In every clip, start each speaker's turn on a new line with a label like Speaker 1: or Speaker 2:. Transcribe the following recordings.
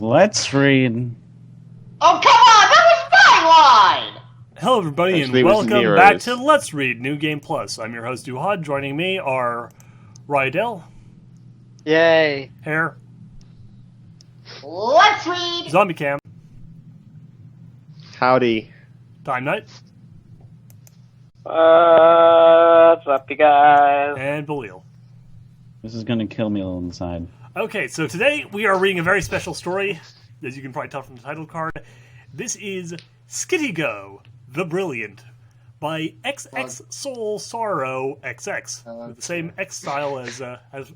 Speaker 1: Let's read.
Speaker 2: Oh, come on! That was my line!
Speaker 3: Hello, everybody,
Speaker 4: Actually,
Speaker 3: and
Speaker 4: it was
Speaker 3: welcome
Speaker 4: Nero's.
Speaker 3: back to Let's Read New Game Plus. I'm your host, Duhad. Joining me are Rydell,
Speaker 5: Yay.
Speaker 3: Hare,
Speaker 2: Let's read!
Speaker 3: Zombie Cam,
Speaker 4: Howdy.
Speaker 3: Time Knight,
Speaker 5: What's up, you guys?
Speaker 3: and Belial.
Speaker 1: This is gonna kill me a little inside.
Speaker 3: Okay, so today we are reading a very special story, as you can probably tell from the title card. This is Sketti Go, the Brilliant, by XX Soul Sorrow XX, with the same X style as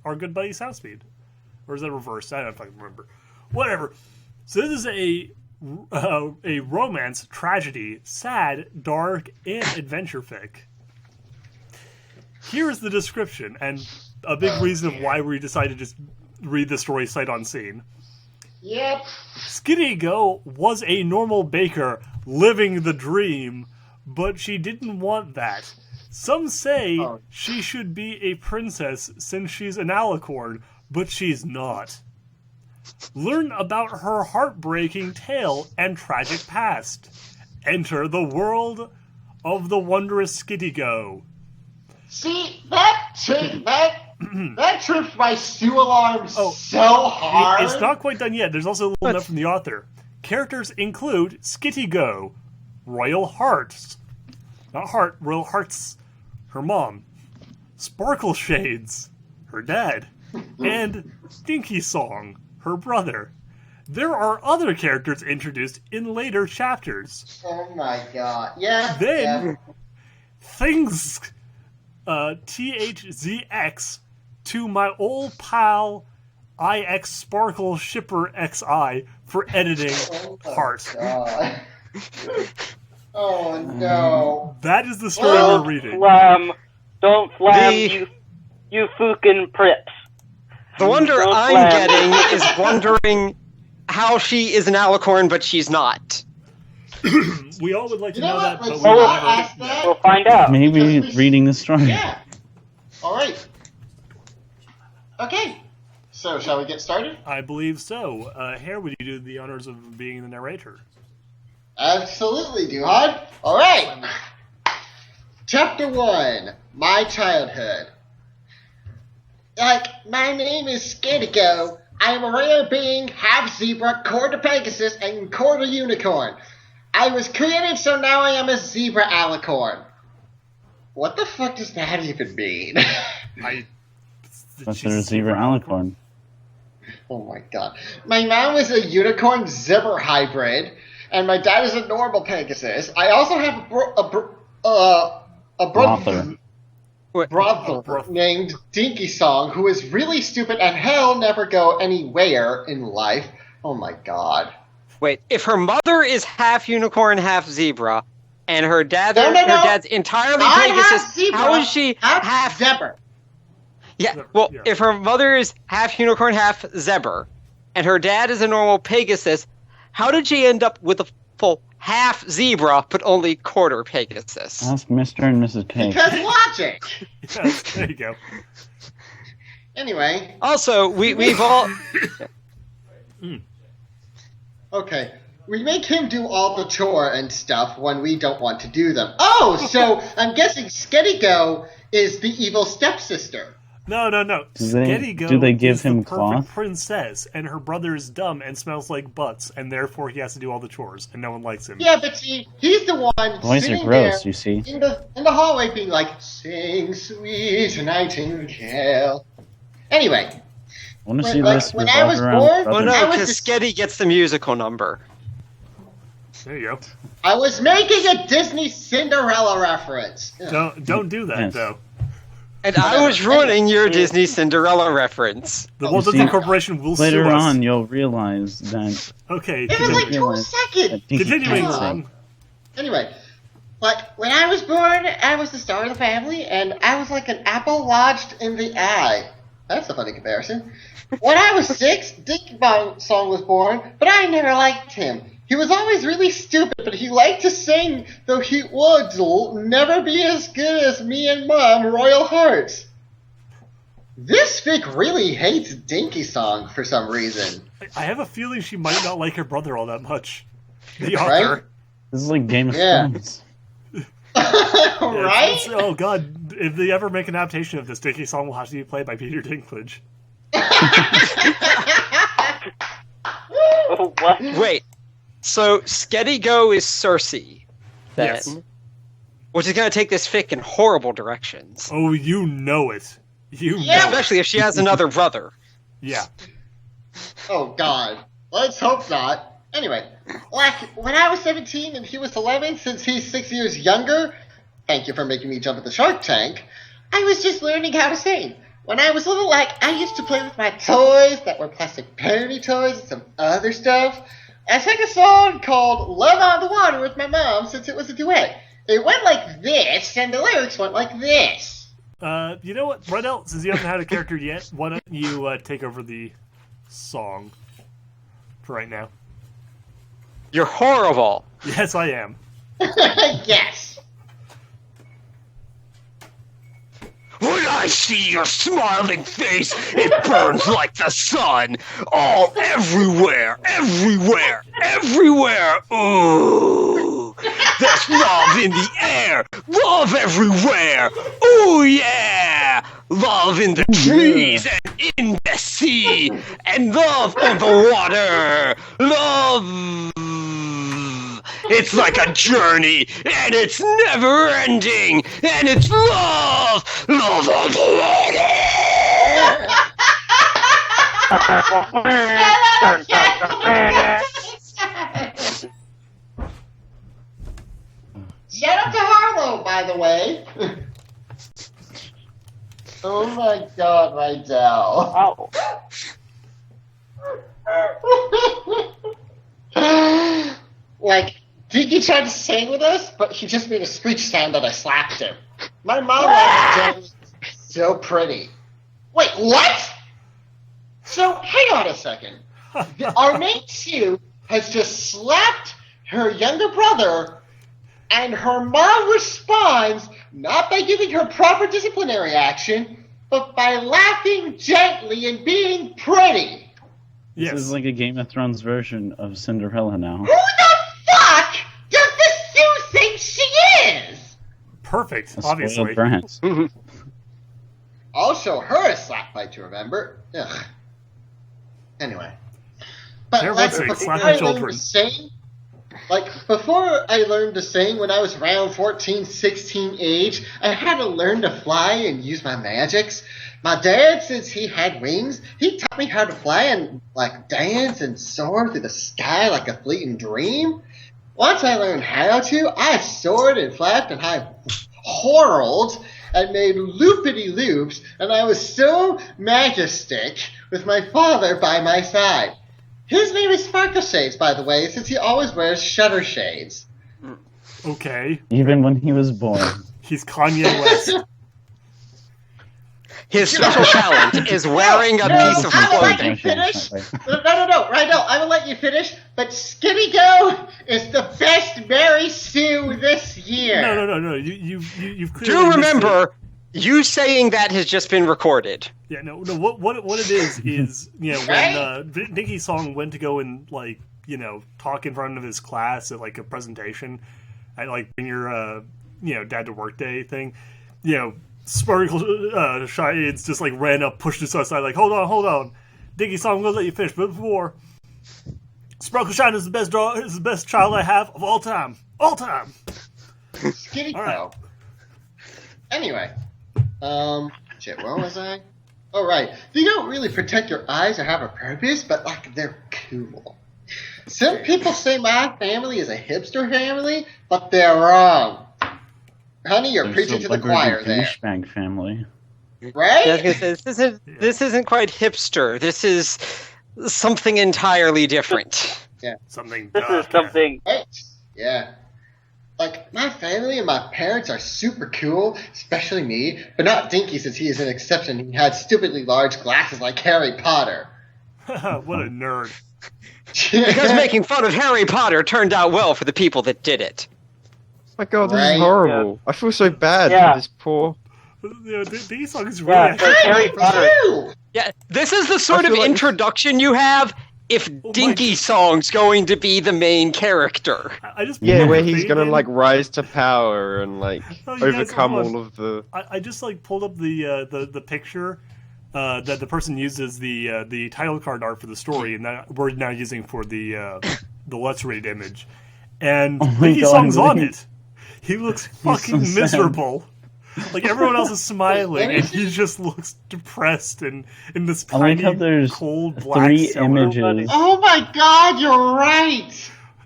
Speaker 3: our good buddy Soundspeed. Or is that reversed? I don't fucking remember. Whatever. So this is a romance, tragedy, sad, dark, and adventure fic. Here is the description, and a big reason of why we decided to just read the story sight unseen.
Speaker 2: Yep.
Speaker 3: Sketti Go was a normal baker living the dream, but she didn't want that. Some say she should be a princess since she's an alicorn, but she's not. Learn about her heartbreaking tale and tragic past. Enter the world of the wondrous Sketti Go.
Speaker 2: See, that trips my stew alarm so hard.
Speaker 3: It's not quite done yet. There's also a little note from the author. Characters include Sketti Go, Royal Hearts, not Heart, Royal Hearts, her mom, Sparkle Shades, her dad, and Dinky Song, her brother. There are other characters introduced in later chapters.
Speaker 2: Oh my god. Yeah.
Speaker 3: Then, things, THZX, to my old pal, IX Sparkle Shipper XI, for editing Heart.
Speaker 2: God. Oh no.
Speaker 3: That is the story we're reading.
Speaker 5: Don't flam, you fucking prips.
Speaker 6: The wonder
Speaker 5: Don't
Speaker 6: I'm
Speaker 5: flam.
Speaker 6: getting is wondering how she is an alicorn, but she's not.
Speaker 3: We all would like to
Speaker 2: You know
Speaker 3: know that,
Speaker 2: what?
Speaker 3: but
Speaker 2: Let's
Speaker 3: we will
Speaker 2: not
Speaker 3: never.
Speaker 2: ask that.
Speaker 5: We'll find out.
Speaker 1: Maybe
Speaker 2: Because we-
Speaker 1: reading the story.
Speaker 2: Yeah. Alright. Okay. So, shall we get started?
Speaker 3: I believe so. Hare, would you do the honors of being the narrator?
Speaker 2: Absolutely, Duhad. Alright. Chapter 1. My childhood. My name is Sketti Go. I am a rare being, half zebra, quarter Pegasus, and quarter unicorn. I was created, so now I am a zebra alicorn. What the fuck does that even mean?
Speaker 1: Consider zebra alicorn.
Speaker 2: Oh my god. My mom is a unicorn zebra hybrid, and my dad is a normal Pegasus. I also have a brother named Dinky Song, who is really stupid and hell never go anywhere in life. Oh my god.
Speaker 6: Wait, if her mother is half unicorn, half zebra, and her dad,
Speaker 2: No.
Speaker 6: her dad's entirely
Speaker 2: Not half
Speaker 6: Pegasus,
Speaker 2: zebra,
Speaker 6: how is she half?
Speaker 2: zebra?
Speaker 6: Yeah, well,
Speaker 3: Yeah.
Speaker 6: if her mother is half unicorn, half zebra, and her dad is a normal Pegasus, how did she end up with a full half zebra but only quarter Pegasus?
Speaker 1: Ask Mr. and Mrs. K.
Speaker 2: Because logic.
Speaker 3: Yes, there you go.
Speaker 2: Anyway,
Speaker 6: Also, we've all
Speaker 2: okay. We make him do all the chore and stuff when we don't want to do them. Oh, so I'm guessing Sketti Go is the evil stepsister.
Speaker 3: No. Sketti Go
Speaker 1: do they give
Speaker 3: is the
Speaker 1: him
Speaker 3: perfect
Speaker 1: cloth?
Speaker 3: princess, and her brother is dumb and smells like butts, and therefore he has to do all the chores, and no one likes him.
Speaker 2: Yeah, but see, he's the one
Speaker 1: Boys are
Speaker 2: sitting
Speaker 1: gross,
Speaker 2: there
Speaker 1: you see.
Speaker 2: in the hallway being like, "Sing, sweet nightingale." Anyway,
Speaker 1: Want to see
Speaker 2: Like,
Speaker 1: this
Speaker 2: when I was
Speaker 1: revolve around
Speaker 2: born-
Speaker 6: well,
Speaker 1: brothers?
Speaker 6: no,
Speaker 2: I was
Speaker 6: because
Speaker 2: just-
Speaker 6: Sketti gets the musical number.
Speaker 3: There you go.
Speaker 2: I was making a Disney Cinderella reference.
Speaker 3: Don't do that,
Speaker 1: Yes.
Speaker 3: though.
Speaker 6: And I was ruining your Disney Cinderella reference.
Speaker 3: The Walt
Speaker 1: You
Speaker 3: Disney
Speaker 1: see,
Speaker 3: Corporation will
Speaker 1: Later
Speaker 3: sue us.
Speaker 1: on, you'll realize that
Speaker 3: Okay,
Speaker 2: It was
Speaker 3: continue.
Speaker 2: like 2 seconds.
Speaker 1: that Dinky
Speaker 3: Continuing
Speaker 1: can't sing.
Speaker 3: on.
Speaker 2: Anyway, like, when I was born, I was the star of the family, and I was like an apple lodged in the eye. That's a funny comparison. When I was 6, Dinky Song was born, but I never liked him. He was always really stupid, but he liked to sing, though he would never be as good as me and Mom, Royal Hearts. This fic really hates Dinky Song for some reason.
Speaker 3: I have a feeling she might not like her brother all that much. The
Speaker 2: Right?
Speaker 3: author.
Speaker 1: This is like Game of
Speaker 2: Yeah.
Speaker 1: Thrones.
Speaker 3: Yeah,
Speaker 2: Right?
Speaker 3: oh god, if they ever make an adaptation of this, Dinky song will have to be played by Peter Dinklage.
Speaker 5: Oh, what?
Speaker 6: Wait, so Sketti Go is Cersei, then,
Speaker 3: Yes.
Speaker 6: which is going to take this fic in horrible directions.
Speaker 3: Oh, you know it. You
Speaker 2: Yeah.
Speaker 3: know it.
Speaker 6: Especially if she has another brother.
Speaker 3: Yeah.
Speaker 2: Oh God. Let's hope not. Anyway, like when I was 17 and he was 11, since he's 6 years younger, thank you for making me jump at the Shark Tank, I was just learning how to sing. When I was little, I used to play with my toys that were plastic pony toys and some other stuff. I sang a song called Love on the Water with my mom since it was a duet. It went like this, and the lyrics went like this.
Speaker 3: You know what, Rydell, since you haven't had a character yet, why don't you take over the song for right now?
Speaker 6: You're horrible.
Speaker 3: Yes, I am.
Speaker 2: Yes.
Speaker 4: When I see your smiling face, it burns like the sun. All everywhere, everywhere, everywhere. Ooh. There's love in the air, love everywhere. Ooh, yeah. Love in the trees and in the sea, and love on the water. Love. It's like a journey, and it's never ending, and it's love! Love on the
Speaker 2: Shout out to Harlow, by the way. Oh my God, Rydell.
Speaker 5: Oh.
Speaker 2: Like, Dinky tried to sing with us, but he just made a screech sound that I slapped him. My mom was so pretty. Wait, what? So, hang on a second. Our mate Sue has just slapped her younger brother, and her mom responds not by giving her proper disciplinary action, but by laughing gently and being pretty.
Speaker 3: Yes.
Speaker 1: This is like a Game of Thrones version of Cinderella now.
Speaker 2: Who the fuck does this Sue think she is?
Speaker 3: Perfect,
Speaker 1: A
Speaker 3: obviously.
Speaker 1: spoiled brat.
Speaker 2: I'll show her a slap fight to remember. Ugh. Anyway. But
Speaker 3: There
Speaker 2: like,
Speaker 3: was a
Speaker 2: before
Speaker 3: slap
Speaker 2: I
Speaker 3: at
Speaker 2: learned
Speaker 3: children.
Speaker 2: to sing, before I learned to sing when I was around 14, 16 age, I had to learn to fly and use my magics. My dad, since he had wings, he taught me how to fly and dance and soar through the sky like a fleeting dream. Once I learned how to, I soared and flapped and I whirled and made loopity-loops, and I was so majestic with my father by my side. His name is Sparkle Shades, by the way, since he always wears shutter shades.
Speaker 3: Okay.
Speaker 1: Even when he was born.
Speaker 3: He's Kanye West.
Speaker 6: His special talent is wearing a piece of
Speaker 2: I will let
Speaker 6: clothing.
Speaker 2: you finish. No, right now, I will let you finish, but Sketti Go is the best Mary Sue this year.
Speaker 3: No. You've clearly
Speaker 6: Do
Speaker 3: missed
Speaker 6: remember, you saying that has just been recorded.
Speaker 3: it. Yeah, no. What it is when Dinky Song went to go and talk in front of his class at a presentation at bring your dad to work day thing. Sparkle Shades just ran up, pushed us aside, hold on, Dinky Song, I'm gonna let you finish, but before, Sparkle Shine is the best child I have of all time,
Speaker 2: Sketti Go.
Speaker 3: All right.
Speaker 2: Anyway, shit, where was I? Oh, right. They don't really protect your eyes or have a purpose, but they're cool. Some people say my family is a hipster family, but they're wrong. Honey, you're preaching to the choir there.
Speaker 1: Douchebag family.
Speaker 2: Right?
Speaker 6: I was gonna say, this isn't quite hipster. This is something entirely different.
Speaker 3: Something.
Speaker 5: This is something.
Speaker 2: Right? Yeah. My family and my parents are super cool, especially me, but not Dinky since he is an exception. He had stupidly large glasses like Harry Potter.
Speaker 3: What a nerd.
Speaker 6: Because making fun of Harry Potter turned out well for the people that did it.
Speaker 7: My God, this
Speaker 2: Right,
Speaker 7: is horrible. I feel so bad
Speaker 5: Yeah.
Speaker 7: for this poor.
Speaker 3: Dinky Song is really
Speaker 5: Yeah, so Harry Potter.
Speaker 2: Ew!
Speaker 6: Yeah, this is the sort
Speaker 7: I
Speaker 6: of
Speaker 7: feel like-
Speaker 6: introduction you have if
Speaker 3: Oh my
Speaker 6: Dinky
Speaker 3: God.
Speaker 6: Song's going to be the main character.
Speaker 3: I just
Speaker 7: Yeah,
Speaker 3: pulled
Speaker 7: where
Speaker 3: up
Speaker 7: he's
Speaker 3: the
Speaker 7: gonna
Speaker 3: thing
Speaker 7: like
Speaker 3: again.
Speaker 7: rise to power and like
Speaker 3: Oh, you guys,
Speaker 7: overcome
Speaker 3: hold on.
Speaker 7: all of the.
Speaker 3: I just like pulled up the picture that the person used as the title card art for the story, and that we're now using for the Let's Read image. And
Speaker 1: Oh my
Speaker 3: Dinky
Speaker 1: God,
Speaker 3: Song's on
Speaker 1: really?
Speaker 3: it. He looks
Speaker 1: so
Speaker 3: fucking
Speaker 1: sad.
Speaker 3: miserable. Like everyone else is smiling,
Speaker 2: Wait,
Speaker 3: and he just looks depressed and in this
Speaker 1: I like
Speaker 3: tiny,
Speaker 1: how there's
Speaker 3: cold black
Speaker 1: 3
Speaker 3: cellar.
Speaker 1: images.
Speaker 2: Oh my god, you're right!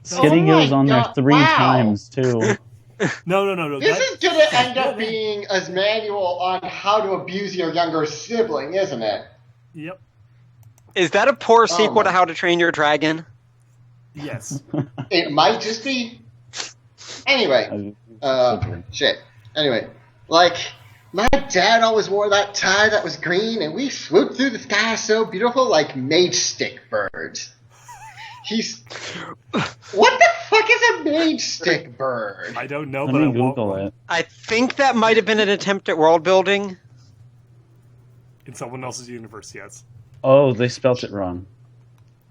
Speaker 1: Skitty
Speaker 2: Oh
Speaker 1: goes
Speaker 2: my
Speaker 1: on there
Speaker 2: God,
Speaker 1: 3
Speaker 2: wow.
Speaker 1: times too.
Speaker 3: No.
Speaker 2: This
Speaker 3: that-
Speaker 2: is gonna end up being a manual on how to abuse your younger sibling, isn't it?
Speaker 3: Yep.
Speaker 6: Is that a poor sequel
Speaker 2: my-
Speaker 6: to How to Train Your Dragon?
Speaker 3: Yes.
Speaker 2: It might just be. Anyway, shit. Anyway, like, my dad always wore that tie that was green, and we swooped through the sky so beautiful like mage stick birds. He's. What the fuck is a mage stick bird?
Speaker 3: I don't know,
Speaker 1: Let
Speaker 3: but I
Speaker 1: me
Speaker 3: want
Speaker 1: Google
Speaker 3: one
Speaker 1: it.
Speaker 6: I think that might have been an attempt at world building.
Speaker 3: in someone else's universe. Yes.
Speaker 1: Oh, they spelt it wrong.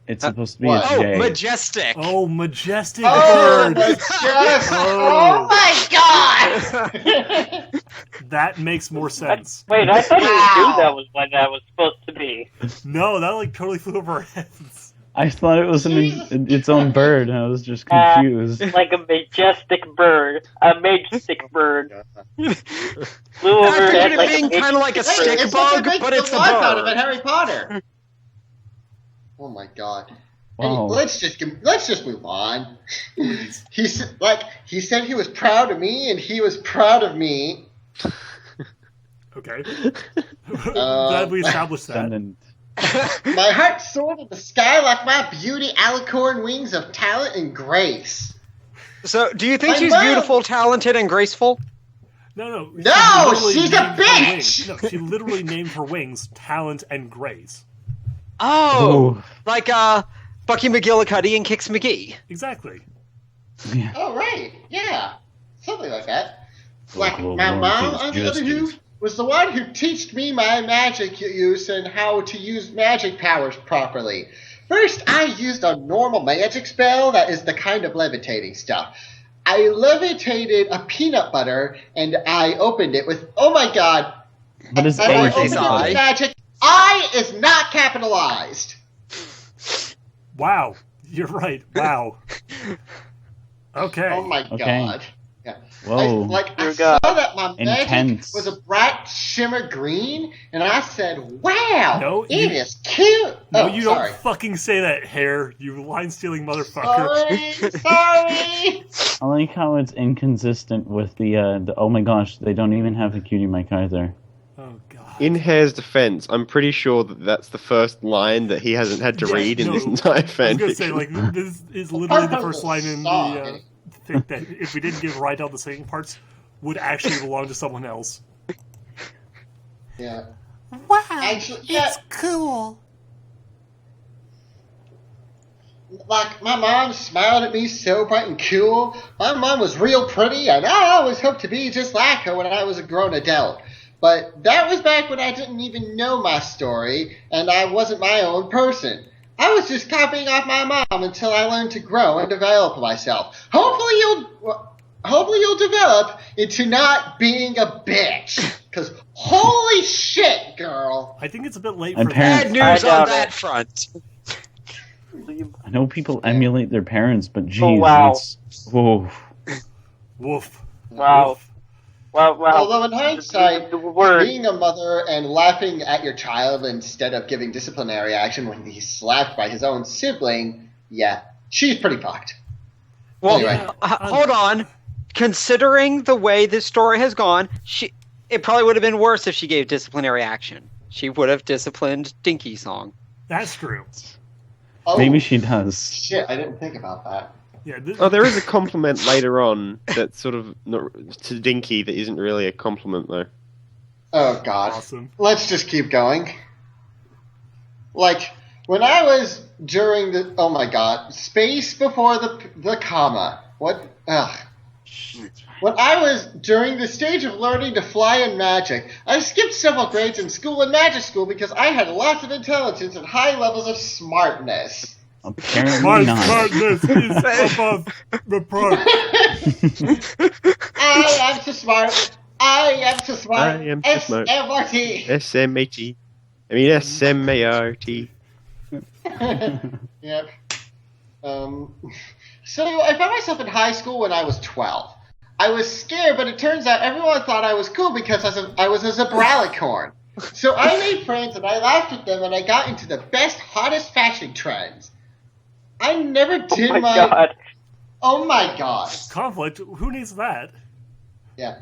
Speaker 1: It's supposed to be
Speaker 2: what?
Speaker 1: a
Speaker 6: Oh,
Speaker 1: J.
Speaker 6: majestic.
Speaker 3: Oh, majestic
Speaker 2: Oh,
Speaker 3: bird.
Speaker 2: yes!
Speaker 3: Oh.
Speaker 2: Oh my god!
Speaker 3: That makes more sense.
Speaker 5: Wait, I thought you
Speaker 2: Wow.
Speaker 5: knew that was what that was supposed to be.
Speaker 3: No, that like totally flew over our heads.
Speaker 1: I thought it was
Speaker 2: Jesus.
Speaker 1: its own bird, and I was just
Speaker 5: Uh,
Speaker 1: confused.
Speaker 5: Like a majestic bird, a majestic bird flew over
Speaker 6: I pictured
Speaker 5: it
Speaker 6: it
Speaker 5: like
Speaker 6: being
Speaker 5: a
Speaker 6: kind of like a
Speaker 2: Hey,
Speaker 6: stick
Speaker 2: it's like
Speaker 6: bug,
Speaker 2: it makes
Speaker 6: but
Speaker 2: the
Speaker 6: it's a
Speaker 2: life out of it,
Speaker 6: bird.
Speaker 2: Harry Potter. Oh my god. Hey,
Speaker 1: Wow.
Speaker 2: let's just move on. he said he was proud of me, and he was proud of me.
Speaker 3: Okay. Glad we established that.
Speaker 1: Descendant.
Speaker 2: My heart soared in the sky like my beauty alicorn wings of talent and grace.
Speaker 6: So, do you think
Speaker 2: My
Speaker 6: she's
Speaker 2: mom-
Speaker 6: beautiful, talented, and graceful?
Speaker 3: No.
Speaker 2: No,
Speaker 3: She literally
Speaker 2: she's a
Speaker 3: named her
Speaker 2: bitch!
Speaker 3: wings- No, she literally named her wings Talent and Grace.
Speaker 6: Oh, like Bucky McGillicuddy and Kix McGee.
Speaker 3: Exactly.
Speaker 1: Yeah.
Speaker 2: Oh right, yeah, something like that. Like
Speaker 1: Well,
Speaker 2: my
Speaker 1: Lord,
Speaker 2: mom,
Speaker 1: it's
Speaker 2: on the other
Speaker 1: justice.
Speaker 2: hand, was the one who taught me my magic use and how to use magic powers properly. First, I used a normal magic spell that is the kind of levitating stuff. I levitated a peanut butter and I opened it with, oh my god.
Speaker 1: What is
Speaker 2: And I
Speaker 6: Lowercase
Speaker 2: opened it
Speaker 6: I?
Speaker 2: with magic. I is not capitalized.
Speaker 3: Wow. You're right. Wow. Okay.
Speaker 2: Oh my
Speaker 1: Okay.
Speaker 2: god. Yeah.
Speaker 1: Whoa.
Speaker 2: I
Speaker 5: Dear
Speaker 2: saw
Speaker 5: God.
Speaker 2: that my magic
Speaker 1: Intense.
Speaker 2: was a bright shimmer green, and I said, wow,
Speaker 3: No,
Speaker 2: it
Speaker 3: you-
Speaker 2: is cute.
Speaker 3: No,
Speaker 2: oh,
Speaker 3: you
Speaker 2: sorry.
Speaker 3: don't fucking say that, Hair. You line-stealing motherfucker.
Speaker 2: Sorry.
Speaker 1: I like how it's inconsistent with the oh my gosh, they don't even have a cutie mic either.
Speaker 3: Oh, God.
Speaker 7: In Hare's defense, I'm pretty sure that that's the first line that he hasn't had to
Speaker 3: Yeah,
Speaker 7: read in
Speaker 3: no,
Speaker 7: this entire
Speaker 3: I was
Speaker 7: fanfiction.
Speaker 3: gonna say, like, this is literally the
Speaker 2: part of
Speaker 3: first
Speaker 2: the
Speaker 3: line in
Speaker 2: song.
Speaker 3: the thing that if we didn't give Rydell all the singing parts, would actually belong to someone else.
Speaker 2: Yeah.
Speaker 3: Wow,
Speaker 2: Actually, yeah.
Speaker 3: cool.
Speaker 2: Like, my mom smiled at me so bright and cool. My mom was real pretty, and I always hoped to be just like her when I was a grown adult. But that was back when I didn't even know my story, and I wasn't my own person. I was just copying off my mom until I learned to grow and develop myself. Hopefully you'll develop into not being a bitch. Because holy shit, girl.
Speaker 3: I think it's a bit late
Speaker 1: My
Speaker 3: for
Speaker 1: parents-
Speaker 6: Bad
Speaker 3: that.
Speaker 6: news
Speaker 5: I doubt
Speaker 6: on that
Speaker 5: it.
Speaker 6: front.
Speaker 1: I know people emulate their parents, but geez,
Speaker 5: Oh, wow.
Speaker 1: that's whoa.
Speaker 3: Woof.
Speaker 5: Wow.
Speaker 3: Woof.
Speaker 5: Wow.
Speaker 2: Although in hindsight,
Speaker 5: the word.
Speaker 2: being a mother and laughing at your child instead of giving disciplinary action when he's slapped by his own sibling, yeah, she's pretty fucked.
Speaker 6: Well,
Speaker 2: Anyway.
Speaker 6: hold on. Considering the way this story has gone, it probably would have been worse if she gave disciplinary action. She would have disciplined Dinky Song.
Speaker 3: That's true.
Speaker 2: Oh,
Speaker 1: Maybe she does.
Speaker 2: shit, I didn't think about that.
Speaker 3: Yeah. This,
Speaker 7: Oh, there is a compliment later on that's sort of not, to Dinky that isn't really a compliment though.
Speaker 2: Oh god.
Speaker 3: awesome.
Speaker 2: Let's just keep going. Like, when I was during the... Oh my god. Space before the comma. What? Ugh. When I was during the stage of learning to fly in magic, I skipped several grades in school and magic school because I had lots of intelligence and high levels of smartness.
Speaker 1: Apparently
Speaker 3: My
Speaker 1: not.
Speaker 3: smartness is above reproach.
Speaker 2: I am so smart. I am so smart.
Speaker 7: I am so smart.
Speaker 2: SMRT.
Speaker 7: SMAT. I mean SMART.
Speaker 2: Yep. So I found myself in high school when I was 12. I was scared, but it turns out everyone thought I was cool because I was a Zebralicorn. So I made friends and I laughed at them and I got into the best, hottest fashion trends. I never did
Speaker 5: Oh my god.
Speaker 2: Oh my god.
Speaker 3: Conflict? Who needs that?
Speaker 2: Yeah.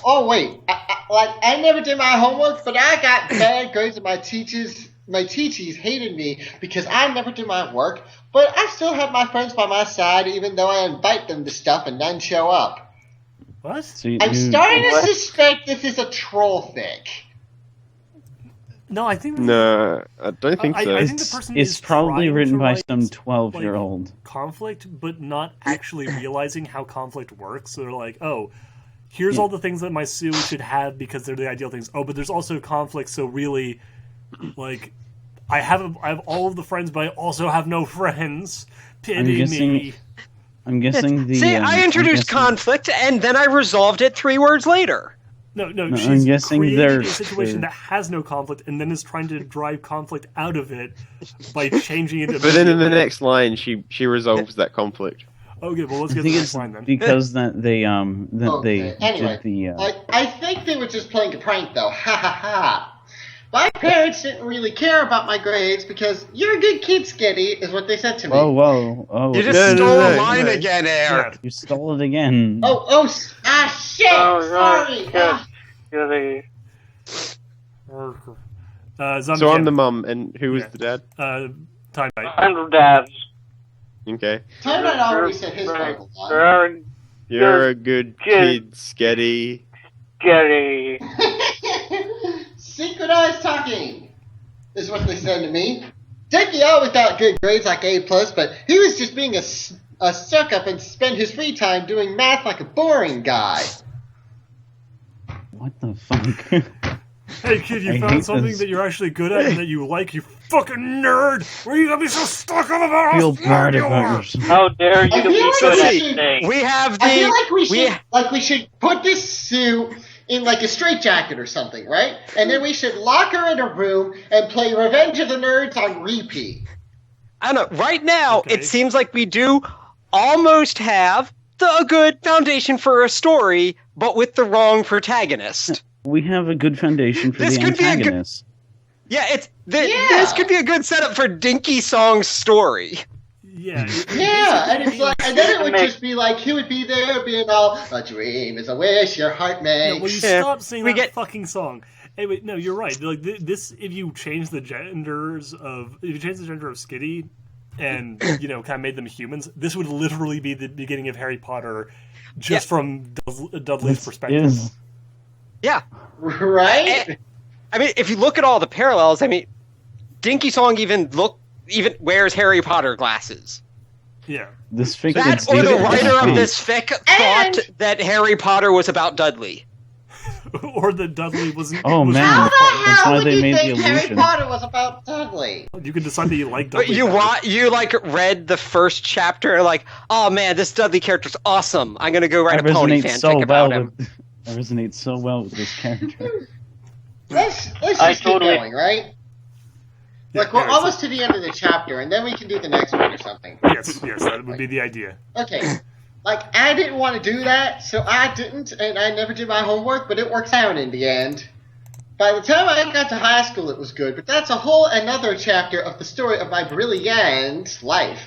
Speaker 2: Oh wait. I never did my homework, but I got bad grades and my teachers hated me because I never did my work. But I still have my friends by my side, even though I invite them to stuff and none show up.
Speaker 3: What?
Speaker 1: So
Speaker 2: I'm starting to suspect this is a troll fic.
Speaker 3: No, I think.
Speaker 7: No, I don't think so.
Speaker 3: I think the person
Speaker 1: It's
Speaker 3: is
Speaker 1: probably
Speaker 3: trying
Speaker 1: written
Speaker 3: to
Speaker 1: by
Speaker 3: write,
Speaker 1: some 12-year-old.
Speaker 3: conflict, but not actually realizing how conflict works. So they're like, oh, here's all the things that my Sue should have because they're the ideal things. Oh, but there's also conflict, so really, like, I have all of the friends, but I also have no friends. Pity me.
Speaker 1: I'm guessing the.
Speaker 6: See, I introduced conflict, and then I resolved it 3 words later.
Speaker 3: No,
Speaker 1: I'm
Speaker 3: she's
Speaker 1: guessing
Speaker 3: creating a
Speaker 1: there's-
Speaker 3: situation that has no conflict, and then is trying to drive conflict out of it by changing it.
Speaker 7: But then in the next line, she resolves that conflict.
Speaker 3: Okay, well, let's
Speaker 1: I
Speaker 3: get to
Speaker 1: think
Speaker 3: the
Speaker 1: it's
Speaker 3: next line then.
Speaker 1: because that they
Speaker 2: Okay, anyway,
Speaker 1: did the.
Speaker 2: I think they were just playing a prank, though. Ha ha ha. My parents didn't really care about my grades because you're a good kid, Sketti, is what they said to me.
Speaker 1: Oh!
Speaker 6: You just
Speaker 7: No,
Speaker 6: stole a
Speaker 7: no,
Speaker 6: line
Speaker 7: no.
Speaker 6: again, Air.
Speaker 1: You stole it again.
Speaker 2: Shit! Sorry.
Speaker 5: Really.
Speaker 3: Zombie
Speaker 7: So I'm
Speaker 3: Cat,
Speaker 7: the mum, and who was the dad?
Speaker 3: Time Night.
Speaker 5: I'm dads.
Speaker 7: Okay.
Speaker 2: Tyrant already said his vocal line.
Speaker 7: You're a good kid, Sketti.
Speaker 5: Scary.
Speaker 2: Synchronized talking is what they said to me. Dickie always got good grades like A+, but he was just being a suck-up and spent his free time doing math like a boring guy.
Speaker 1: What the fuck?
Speaker 3: Hey kid, you
Speaker 1: I
Speaker 3: found
Speaker 1: hate
Speaker 3: something
Speaker 1: this.
Speaker 3: that you're actually good at and that you like, you fucking nerd! Where are you gonna be so stuck up about how
Speaker 1: Feel
Speaker 3: smart
Speaker 1: bad
Speaker 3: you
Speaker 1: about
Speaker 3: are?
Speaker 1: yourself.
Speaker 5: How dare you
Speaker 2: I
Speaker 5: be
Speaker 2: feel
Speaker 5: good
Speaker 2: like
Speaker 5: at
Speaker 2: we should-
Speaker 5: things?
Speaker 6: We have the.
Speaker 2: I feel like we should put this Sue in like a straitjacket or something, right? And then we should lock her in a room and play Revenge of the Nerds on repeat.
Speaker 6: I don't know. Right now,
Speaker 3: Okay.
Speaker 6: it seems like we do almost have a good foundation for a story, but with the wrong protagonist.
Speaker 1: We have a good foundation for
Speaker 6: This
Speaker 1: the
Speaker 6: could be a good-
Speaker 1: antagonist.
Speaker 6: Yeah, this could be a good setup for Dinky Song's story.
Speaker 3: Yeah.
Speaker 2: Yeah, and it's like, and then it would
Speaker 5: Make-
Speaker 2: just be like, he would be there being all, a dream is a wish your heart
Speaker 3: Yeah,
Speaker 2: makes.
Speaker 3: well, you
Speaker 6: Yeah.
Speaker 3: stop singing
Speaker 6: We
Speaker 3: that
Speaker 6: get-
Speaker 3: fucking song. Hey, wait, no, you're right. Like this, if you change the gender of Skitty, and kind of made them humans, this would literally be the beginning of Harry Potter, just from Dudley's perspective.
Speaker 1: Is
Speaker 6: Yeah.
Speaker 2: Right?
Speaker 6: I mean, if you look at all the parallels, I mean, Dinky Song even wears Harry Potter glasses.
Speaker 3: Yeah.
Speaker 1: this fic
Speaker 6: That
Speaker 1: is
Speaker 6: or the
Speaker 1: dated
Speaker 6: writer
Speaker 1: as
Speaker 6: of
Speaker 1: fuck.
Speaker 6: this fic thought
Speaker 2: And-
Speaker 6: that Harry Potter was about Dudley.
Speaker 3: Or that Dudley wasn't.
Speaker 1: Oh,
Speaker 3: was
Speaker 1: man.
Speaker 2: How the
Speaker 1: That's
Speaker 2: hell
Speaker 1: why
Speaker 2: would
Speaker 1: they
Speaker 2: you
Speaker 1: made the
Speaker 2: think Harry
Speaker 1: illusion.
Speaker 2: Potter was about Dudley?
Speaker 3: You can decide that you like
Speaker 6: But
Speaker 3: Dudley.
Speaker 6: you like read the first chapter and like, oh man, this Dudley character's awesome. I'm gonna go write
Speaker 1: I
Speaker 6: a pony
Speaker 1: resonate
Speaker 6: fanfic
Speaker 1: so
Speaker 6: about
Speaker 1: well
Speaker 6: him.
Speaker 1: with. I resonate so well with this character.
Speaker 2: Let's
Speaker 5: I
Speaker 2: just
Speaker 5: totally-
Speaker 2: keep going, right? Like, we're almost to the end of the chapter, and then we can do the next one or something.
Speaker 3: Yes, that would be the idea.
Speaker 2: Okay. Like, I didn't want to do that, so I didn't, and I never did my homework, but it worked out in the end. By the time I got to high school, it was good, but that's a whole another chapter of the story of my brilliant life.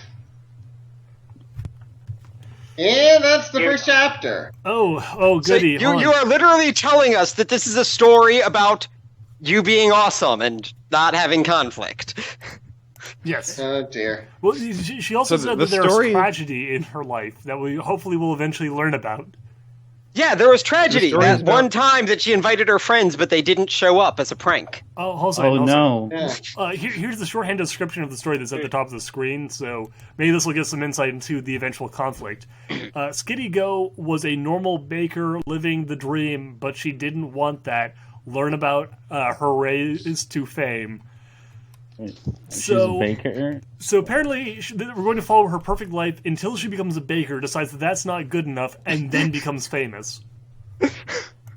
Speaker 2: And that's the first chapter.
Speaker 3: Oh,
Speaker 6: So
Speaker 3: goody.
Speaker 6: you
Speaker 3: hold on.
Speaker 6: are literally telling us that this is a story about you being awesome and not having conflict.
Speaker 3: Yes.
Speaker 2: Oh, dear.
Speaker 3: Well, she also
Speaker 7: So
Speaker 3: said
Speaker 7: the
Speaker 3: that there was
Speaker 7: story-
Speaker 3: tragedy in her life that we hopefully will eventually learn about.
Speaker 6: Yeah, there was tragedy.
Speaker 7: The story
Speaker 6: That
Speaker 7: is about-
Speaker 6: one time that she invited her friends, but they didn't show up as a prank.
Speaker 3: Oh, hold on.
Speaker 1: Oh
Speaker 3: hold on.
Speaker 1: no!
Speaker 2: Yeah.
Speaker 3: Here's the shorthand description of the story that's at the top of the screen, so maybe this will give some insight into the eventual conflict. Skitty Go was a normal baker living the dream, but she didn't want that. Learn about her raise to fame.
Speaker 1: She's a baker.
Speaker 3: So apparently, we're going to follow her perfect life until she becomes a baker, decides that that's not good enough, and then becomes famous.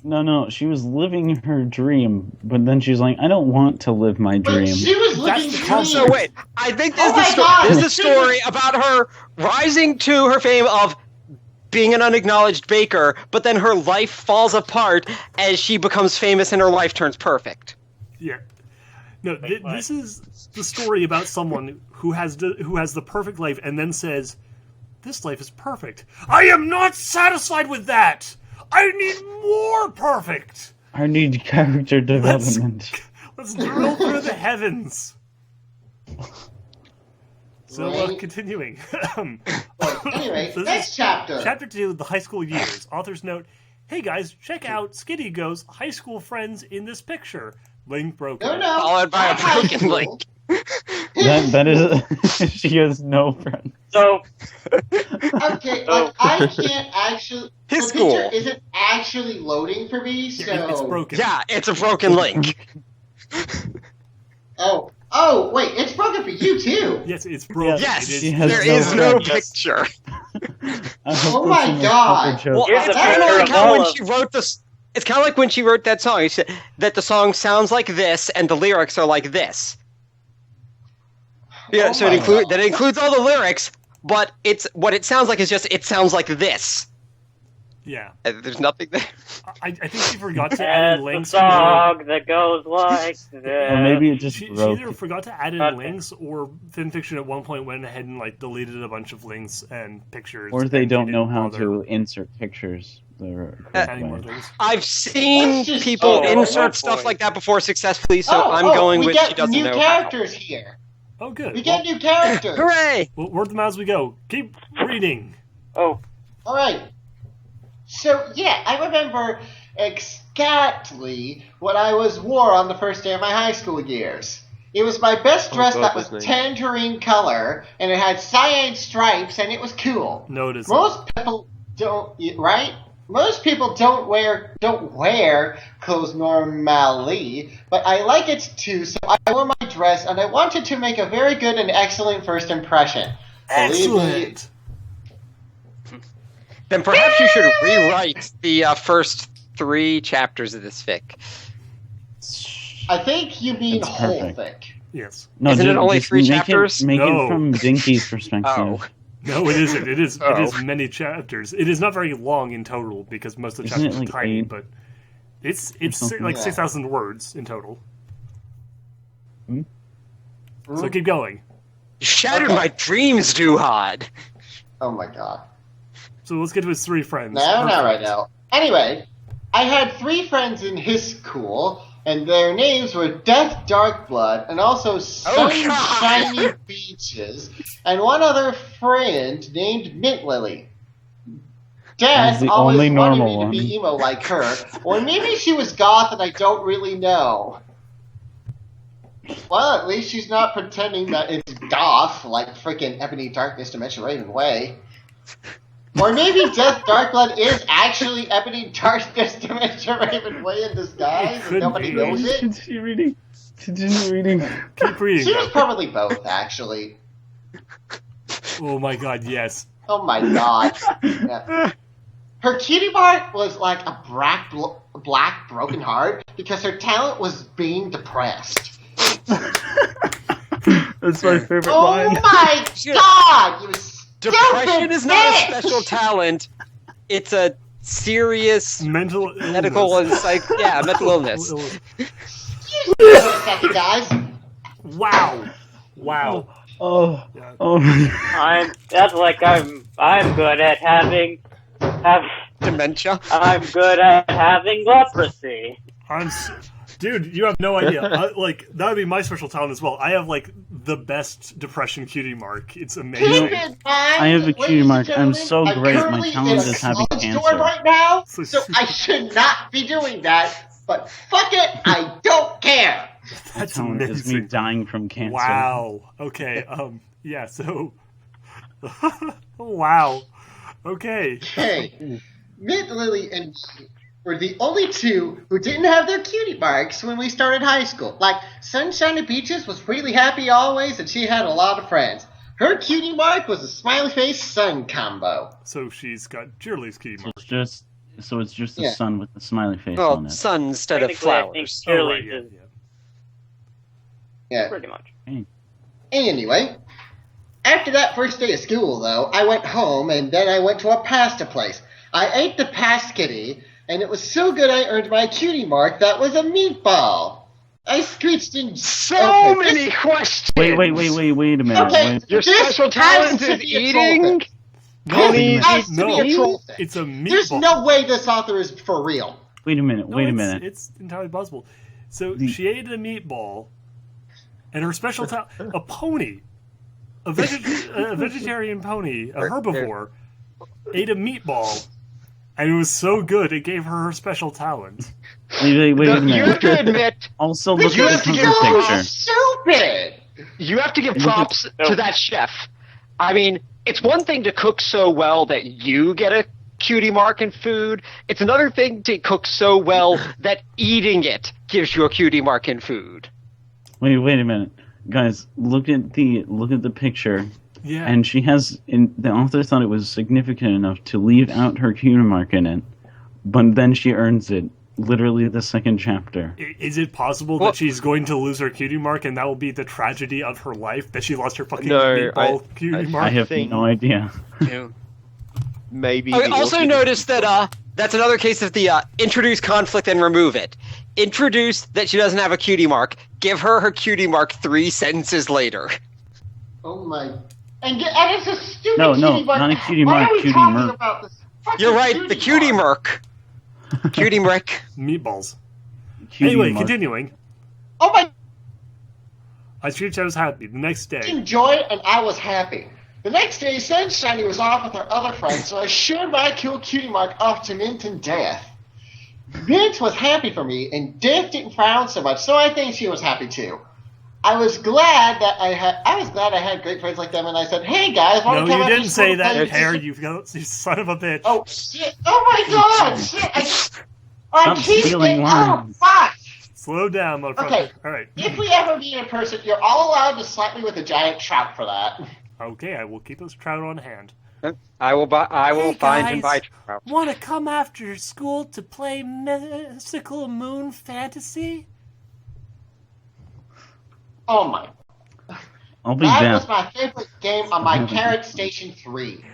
Speaker 1: No, she was living her dream, but then she's like, I don't want to live my dream.
Speaker 2: Wait, she was living
Speaker 3: That's the
Speaker 2: dreams.
Speaker 3: concept.
Speaker 6: So wait, I think
Speaker 2: Oh my God!
Speaker 6: there's a story about her rising to her fame of being an unacknowledged baker, but then her life falls apart as she becomes famous and her life turns perfect.
Speaker 3: Yeah. No, this is the story about someone who has the perfect life and then says, "This life is perfect. I am not satisfied with that. I need more perfect.
Speaker 1: I need character development.
Speaker 3: Let's drill through the heavens." So,
Speaker 2: Right.
Speaker 3: continuing.
Speaker 2: Anyway,
Speaker 3: So this
Speaker 2: next
Speaker 3: is
Speaker 2: chapter.
Speaker 3: Chapter 2, the high school years. Author's note, hey guys, check out Sketti Go's high school friends in this picture. Link broken.
Speaker 2: No.
Speaker 6: Followed by a
Speaker 2: not high
Speaker 6: broken
Speaker 2: school.
Speaker 6: link.
Speaker 1: that is, she has no friends.
Speaker 5: So,
Speaker 2: Okay, like I can't actually.
Speaker 6: His
Speaker 2: the
Speaker 6: school.
Speaker 2: picture isn't actually loading for me, so.
Speaker 3: It's broken.
Speaker 6: Yeah, it's a broken link.
Speaker 2: Oh, wait, it's broken for you too.
Speaker 3: Yes, it's broken.
Speaker 6: Yes,
Speaker 3: It
Speaker 1: She
Speaker 3: is,
Speaker 1: has
Speaker 6: there
Speaker 1: no
Speaker 6: is no
Speaker 1: friends.
Speaker 6: picture.
Speaker 1: I hope
Speaker 2: Oh
Speaker 1: this
Speaker 2: my
Speaker 1: is a
Speaker 2: God.
Speaker 1: proper joke.
Speaker 6: Well,
Speaker 5: Here's
Speaker 6: it's
Speaker 5: a
Speaker 6: kind of
Speaker 5: picture
Speaker 6: like
Speaker 5: of
Speaker 6: how
Speaker 5: all
Speaker 6: when
Speaker 5: of-
Speaker 6: she wrote this. It's kind of like when she wrote that song. She said that the song sounds like this, and the lyrics are like this. Yeah,
Speaker 2: Oh
Speaker 6: so
Speaker 2: my God.
Speaker 6: that includes all the lyrics, but it's what it sounds like is just it sounds like this.
Speaker 3: yeah.
Speaker 6: There's nothing there.
Speaker 3: I think she forgot to add
Speaker 5: it's
Speaker 3: in
Speaker 5: the
Speaker 3: links.
Speaker 5: song that goes like this.
Speaker 1: Or maybe it just
Speaker 3: She
Speaker 1: broke.
Speaker 3: either forgot to add in
Speaker 5: Okay.
Speaker 3: links, or fanfiction at one point went ahead and deleted a bunch of links and pictures.
Speaker 1: Or they
Speaker 3: and
Speaker 1: don't
Speaker 3: didn't
Speaker 1: know how
Speaker 3: bother
Speaker 1: to insert pictures the correct
Speaker 3: adding more
Speaker 1: way.
Speaker 3: things.
Speaker 6: I've seen
Speaker 2: Let's just-
Speaker 6: people
Speaker 2: oh,
Speaker 6: insert
Speaker 5: oh,
Speaker 6: stuff
Speaker 5: boy.
Speaker 6: like that before successfully, so I'm going
Speaker 2: we
Speaker 6: with
Speaker 2: get
Speaker 6: she doesn't
Speaker 2: new
Speaker 6: know
Speaker 2: characters here.
Speaker 3: Oh, good.
Speaker 2: We get new characters.
Speaker 6: how. Hooray!
Speaker 3: Well, word of mouth as we go. Keep reading.
Speaker 5: Oh,
Speaker 2: All right. So yeah, I remember exactly what I wore on the first day of my high school years. It was my best dress
Speaker 7: God,
Speaker 2: that was
Speaker 7: Disney.
Speaker 2: tangerine color, and it had cyan stripes, and it was cool.
Speaker 3: No, it isn't.
Speaker 2: Most people don't, right? Most people don't wear clothes normally, but I like it too. So I wore my dress, and I wanted to make a very good and excellent first impression. Believe me,
Speaker 3: Excellent.
Speaker 6: Then perhaps you should rewrite the first 3 chapters of this fic.
Speaker 2: I think you mean
Speaker 1: That's
Speaker 2: whole
Speaker 1: perfect.
Speaker 2: thick.
Speaker 3: Yes.
Speaker 1: No,
Speaker 6: Isn't it
Speaker 1: just
Speaker 6: only 3
Speaker 1: make
Speaker 6: chapters?
Speaker 1: Make
Speaker 3: No.
Speaker 1: it from Dinky's perspective.
Speaker 6: Oh.
Speaker 3: No, it isn't. It is. It
Speaker 6: Oh.
Speaker 3: is many chapters. It is not very long in total because most of the
Speaker 1: Isn't it
Speaker 3: chapters are
Speaker 1: like
Speaker 3: tiny,
Speaker 1: 8?
Speaker 3: but it's
Speaker 1: something?
Speaker 3: like
Speaker 2: Yeah.
Speaker 3: 6,000 words in total.
Speaker 1: Hmm?
Speaker 3: So keep going.
Speaker 6: You shattered
Speaker 2: Okay.
Speaker 6: my dreams, Duhad.
Speaker 2: Oh my god.
Speaker 3: So let's get to his 3 friends.
Speaker 2: No, not right now. Anyway, I had 3 friends in his school, and their names were Death Darkblood, and also Sunshiny Beaches, and one other friend named Mint Lily.
Speaker 1: That's
Speaker 2: Death
Speaker 1: the
Speaker 2: always
Speaker 1: only
Speaker 2: wanted
Speaker 1: normal
Speaker 2: me to
Speaker 1: one.
Speaker 2: be emo like her, or maybe she was goth and I don't really know. Well, at least she's not pretending that it's goth, like frickin' Ebony Darkness Dimension Raven Way. Or maybe Death Darkblood is actually Ebony Darkness Dimension Raven Way in disguise,
Speaker 3: It
Speaker 2: and
Speaker 3: could
Speaker 2: nobody
Speaker 3: be.
Speaker 2: knows it.
Speaker 1: Continue reading. Continue reading.
Speaker 3: Keep reading.
Speaker 2: She was
Speaker 3: though.
Speaker 2: probably both, actually.
Speaker 3: Oh my god, yes.
Speaker 2: Oh my god. Yeah. Her cutie mark was like a black broken heart because her talent was being depressed.
Speaker 1: That's my favorite
Speaker 2: Oh
Speaker 1: line.
Speaker 2: my god! You
Speaker 6: Depression
Speaker 2: stupid
Speaker 6: is not a
Speaker 2: bitch!
Speaker 6: special talent. It's a serious
Speaker 3: Mental illness.
Speaker 6: medical and mental illness.
Speaker 2: You wait a second, guys.
Speaker 3: Wow. Wow.
Speaker 1: Oh,
Speaker 3: Yeah.
Speaker 1: oh.
Speaker 5: that's like I'm good at having
Speaker 6: Dementia.
Speaker 5: I'm good at having leprosy.
Speaker 3: Dude, you have no idea. That would be my special talent as well. I have the best depression cutie mark. It's
Speaker 2: Keep
Speaker 3: amazing.
Speaker 2: in mind,
Speaker 1: I have a cutie
Speaker 2: ladies and
Speaker 1: mark. I'm
Speaker 2: gentlemen,
Speaker 1: so
Speaker 2: I'm
Speaker 1: great. My
Speaker 2: currently
Speaker 1: talent
Speaker 2: in a
Speaker 1: is having
Speaker 2: clothes
Speaker 1: cancer.
Speaker 2: store right now,
Speaker 3: So-
Speaker 2: so I should not be doing that. But fuck it, I don't care.
Speaker 1: My
Speaker 3: That's
Speaker 1: talent is me
Speaker 3: amazing.
Speaker 1: dying from cancer.
Speaker 3: Wow. Okay. Yeah. So. Wow. Okay.
Speaker 2: Okay, Mint Lily and were the only two who didn't have their cutie marks when we started high school. Like, Sunshine Beaches was really happy always, and she had a lot of friends. Her cutie mark was a smiley face sun combo.
Speaker 3: So she's got Cheerleader's cutie mark.
Speaker 1: It's just a
Speaker 2: Yeah.
Speaker 1: sun with a smiley face
Speaker 6: Well,
Speaker 1: on it.
Speaker 6: sun instead of
Speaker 5: Technically, I think
Speaker 6: flowers.
Speaker 3: Oh, right,
Speaker 5: Cheerleader is
Speaker 2: Yeah.
Speaker 5: pretty much.
Speaker 2: Anyway, after that first day of school, though, I went home, and then I went to a pasta place. I ate the pasketti, and it was so good I earned my cutie mark that was a meatball. I screeched in...
Speaker 4: So
Speaker 2: Okay,
Speaker 4: many questions.
Speaker 1: Wait a minute.
Speaker 2: Okay,
Speaker 1: Wait.
Speaker 4: Your
Speaker 2: This
Speaker 4: special
Speaker 2: has
Speaker 4: talent
Speaker 2: to
Speaker 4: is
Speaker 2: be a
Speaker 4: eating.
Speaker 2: troll thing.
Speaker 4: Ponies
Speaker 2: This has
Speaker 4: eat
Speaker 2: to be a
Speaker 3: no.
Speaker 2: troll thing.
Speaker 3: It's a meatball.
Speaker 2: There's no way this author is for real.
Speaker 1: Wait a minute.
Speaker 3: No,
Speaker 1: Wait a
Speaker 3: it's-
Speaker 1: minute.
Speaker 3: It's entirely possible. So
Speaker 1: The-
Speaker 3: she ate a meatball, and her special talent, a pony, a vegetarian pony, a herbivore, ate a meatball, and it was so good it gave her special talent.
Speaker 1: Wait a
Speaker 4: You have
Speaker 1: minute.
Speaker 4: to admit,
Speaker 1: Also,
Speaker 2: This
Speaker 1: look
Speaker 2: is
Speaker 1: at the
Speaker 4: give
Speaker 1: cover
Speaker 2: so
Speaker 1: picture.
Speaker 2: stupid.
Speaker 4: you have to give
Speaker 1: Look at-
Speaker 4: props to that chef. I mean, it's one thing to cook so well that you get a cutie mark in food. It's another thing to cook so well that eating it gives you a cutie mark in food.
Speaker 1: Wait a minute, guys. Look at the picture,
Speaker 3: Yeah.
Speaker 1: and she has. The author thought it was significant enough to leave out her cutie mark in it, but then she earns it. Literally the second chapter.
Speaker 3: Is it possible
Speaker 6: Well-
Speaker 3: that she's going to lose her cutie mark, and that will be the tragedy of her life, that she lost her fucking
Speaker 7: No,
Speaker 3: meatball cutie
Speaker 7: I
Speaker 3: mark?
Speaker 1: I have
Speaker 7: think-
Speaker 1: no idea.
Speaker 7: Maybe.
Speaker 6: I
Speaker 7: the
Speaker 6: also
Speaker 7: author-
Speaker 6: noticed that that's another case of the introduce conflict and remove it. Introduce that she doesn't have a cutie mark. Give her cutie mark 3 sentences later.
Speaker 2: Oh my... And it's a stupid
Speaker 1: No,
Speaker 2: cutie mark.
Speaker 1: not a cutie
Speaker 2: Why
Speaker 1: mark,
Speaker 2: are we
Speaker 1: cutie
Speaker 2: talking
Speaker 1: mark.
Speaker 2: about this fucking
Speaker 6: You're right, the cutie mark. Cutie mark.
Speaker 3: Meatballs.
Speaker 1: Cutie
Speaker 3: Anyway,
Speaker 1: mark.
Speaker 3: continuing.
Speaker 2: Oh my...
Speaker 3: I screeched I was happy. The next day.
Speaker 2: Enjoy it, and I was happy. The next day, Sunshiny was off with her other friends, so I showed my cool cutie mark off to Mint and Death. Mint was happy for me, and Death didn't frown so much, so I think she was happy too. I was glad I had great friends like them, and I said, "Hey guys, want
Speaker 3: No,
Speaker 2: to come
Speaker 3: you
Speaker 2: after
Speaker 3: didn't
Speaker 2: school
Speaker 3: say
Speaker 2: to play
Speaker 3: that,
Speaker 2: this-"
Speaker 3: Hair, you son of a bitch.
Speaker 2: Oh shit! Oh my god! Shit! I
Speaker 1: Stop
Speaker 2: keep
Speaker 1: stealing
Speaker 2: it. Oh
Speaker 1: lines.
Speaker 2: fuck!
Speaker 3: Slow down, motherfucker.
Speaker 2: Okay.
Speaker 3: Alright.
Speaker 2: If we ever meet in person, you're all allowed to slap me with a giant trout for that.
Speaker 3: Okay, I will keep those trout on hand.
Speaker 6: I will
Speaker 5: Hey,
Speaker 6: find and buy
Speaker 5: guys.
Speaker 6: trout.
Speaker 5: Want to come after school to play Mystical Moon Fantasy?
Speaker 2: Oh my!
Speaker 1: I'll be
Speaker 2: That was
Speaker 1: deaf.
Speaker 2: my favorite game on my Carrot Station 3.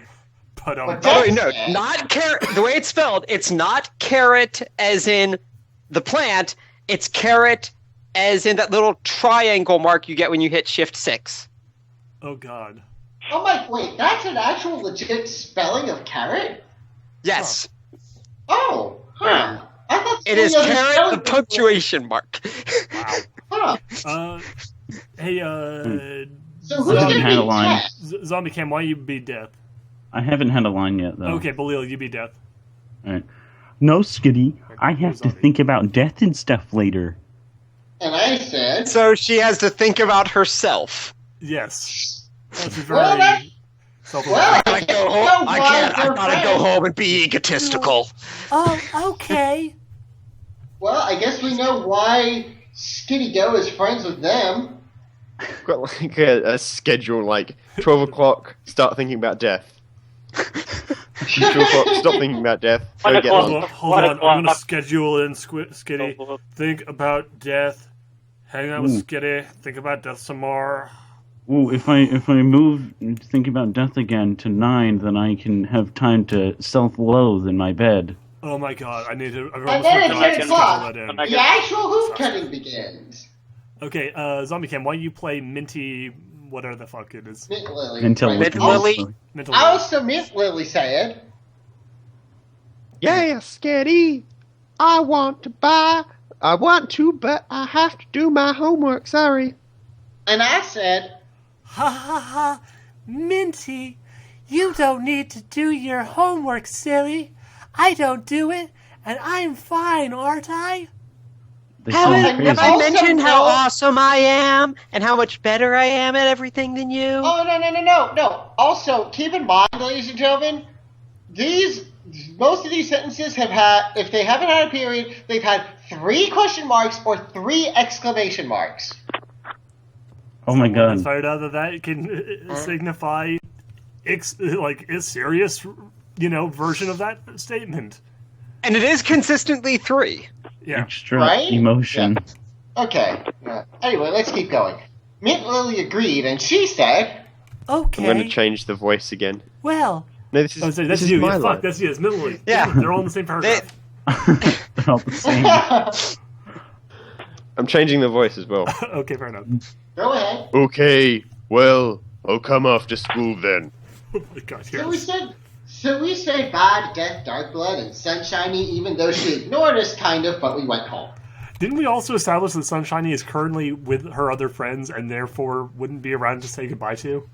Speaker 3: But
Speaker 2: But
Speaker 6: Oh, wait, no,
Speaker 2: That's-
Speaker 6: not carrot. The way it's spelled, it's not carrot as in the plant. It's carrot as in that little triangle mark you get when you hit Shift 6.
Speaker 3: oh god.
Speaker 2: Oh my! Wait, that's an actual legit spelling of carrot?
Speaker 6: Yes,
Speaker 2: Oh, huh. I thought
Speaker 6: it is
Speaker 2: the other
Speaker 6: carrot,
Speaker 2: spelling
Speaker 6: the
Speaker 2: was-
Speaker 6: punctuation mark.
Speaker 3: Wow.
Speaker 2: Huh.
Speaker 3: Hey,
Speaker 2: So who's
Speaker 1: Zombie
Speaker 2: gonna
Speaker 1: had a
Speaker 2: be
Speaker 1: line.
Speaker 2: Death?
Speaker 3: Zombie Cam, why you be death?
Speaker 1: I haven't had a line yet, though.
Speaker 3: Okay, Balil, you be death.
Speaker 1: Alright. No, Skitty. I have to think about death and stuff later.
Speaker 2: And I said,
Speaker 6: So she has to think about herself.
Speaker 3: Yes. That's a
Speaker 2: Well,
Speaker 3: very
Speaker 2: that-
Speaker 3: self-aware.
Speaker 2: well,
Speaker 4: I gotta go
Speaker 2: no,
Speaker 4: home. I can't.
Speaker 2: they're
Speaker 4: I gotta go
Speaker 2: friends.
Speaker 4: home and be egotistical.
Speaker 5: Oh, okay.
Speaker 2: Well, I guess we know why Skitty Go is friends with them.
Speaker 7: I've got like a schedule, like 12 o'clock, start thinking about death. 2 o'clock, stop thinking about death. Go get
Speaker 5: o'clock.
Speaker 7: lunch.
Speaker 3: Hold on. I'm gonna
Speaker 5: o'clock.
Speaker 3: schedule in Skitty. Think about death. Hang out with
Speaker 1: Ooh.
Speaker 3: Skitty. Think about death some more.
Speaker 1: Ooh, if I move think about death again to 9, then I can have time to self-loathe in my bed.
Speaker 3: Oh my god, I need to. I
Speaker 2: And
Speaker 3: almost
Speaker 2: then at
Speaker 3: forgot to
Speaker 2: 10
Speaker 3: schedule
Speaker 2: o'clock,
Speaker 3: that in.
Speaker 2: the actual hoof cutting begins.
Speaker 3: Okay, Zombie Cam, why don't you play Minty, whatever the fuck it is?
Speaker 2: Mint Lily.
Speaker 1: Until
Speaker 2: Right.
Speaker 6: Mint
Speaker 1: we-
Speaker 6: Lily?
Speaker 3: Mental
Speaker 2: Also, Mint Lily said,
Speaker 7: Yeah, Sketty. I want to, but I have to do my homework. Sorry.
Speaker 2: and I said,
Speaker 5: Ha ha ha. Minty, you don't need to do your homework, silly. I don't do it, and I'm fine, aren't I?
Speaker 1: They sound crazy.
Speaker 6: Have I
Speaker 2: Also,
Speaker 6: mentioned how
Speaker 2: no.
Speaker 6: awesome I am and how much better I am at everything than you?
Speaker 2: "Oh no. Also, keep in mind, ladies and gentlemen, most of these sentences have had, if they haven't had a period, they've had 3 question marks or 3 exclamation marks.
Speaker 1: Oh my god.
Speaker 3: Fired out of that can signify like a serious, version of that statement.
Speaker 6: And it is consistently 3.
Speaker 3: Yeah.
Speaker 1: Extra
Speaker 2: Right?
Speaker 1: emotion.
Speaker 2: Yeah. Okay. Anyway, let's keep going. Mint Lily agreed, and she said,
Speaker 5: Okay.
Speaker 7: I'm going to change the voice again.
Speaker 5: Well,
Speaker 7: No, this is,
Speaker 3: Oh, sorry,
Speaker 7: this
Speaker 3: that's
Speaker 7: is
Speaker 3: you.
Speaker 7: my
Speaker 3: Yeah,
Speaker 7: line.
Speaker 3: fuck, that's you. It's Middle
Speaker 6: Yeah.
Speaker 3: They're all in the same paragraph.
Speaker 1: They're all the same.
Speaker 7: I'm changing the voice as well.
Speaker 3: Okay, fair enough.
Speaker 2: go ahead.
Speaker 7: Okay, well, I'll come after school then.
Speaker 3: Oh my god,
Speaker 2: So
Speaker 3: yes.
Speaker 2: we said bye to Death, Darkblood, and Sunshiny, even though she ignored us, kind of, but we went home.
Speaker 3: Didn't we also establish that Sunshiny is currently with her other friends and therefore wouldn't be around to say goodbye to?